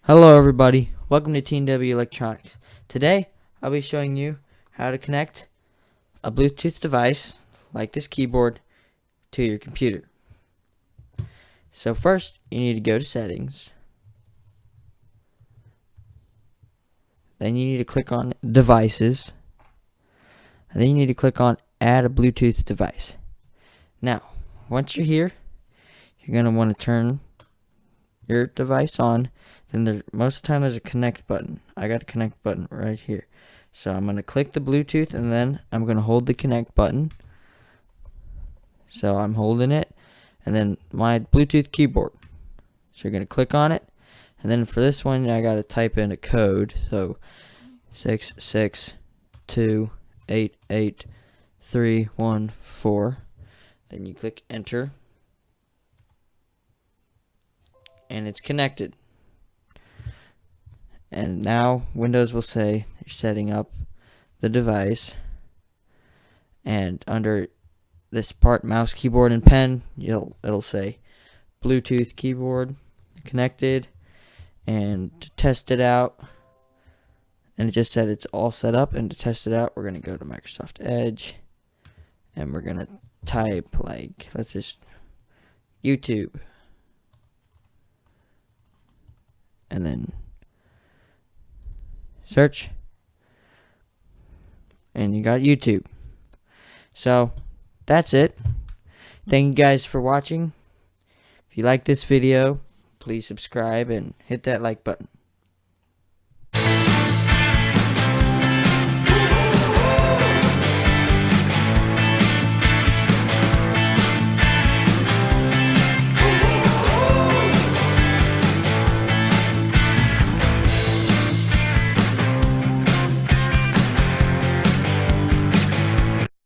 Hello everybody, welcome to TNW Electronics. Today I'll be showing you how to connect a Bluetooth device like this keyboard to your computer. So first you need to go to settings, then you need to click on devices, and then you need to click on add a Bluetooth device. Now once you're here, you're going to want to turn your device on. Then most of the time there's a connect button. I got a connect button right here. So I'm going to click the Bluetooth and then I'm going to hold the connect button. So I'm holding it, and then my Bluetooth keyboard. So you're going to click on it, and then for this one I got to type in a code. So 662888314. Then you click enter, and it's connected. And now Windows will say you're setting up the device, and under this part, mouse, keyboard, and pen, it'll say Bluetooth keyboard connected, and to test it out, and it just said it's all set up. And to test it out, we're gonna go to Microsoft Edge, and we're gonna type, like, let's just YouTube, and then search, and you got YouTube. So that's it. Thank you guys for watching. If you like this video, please subscribe and hit that like button.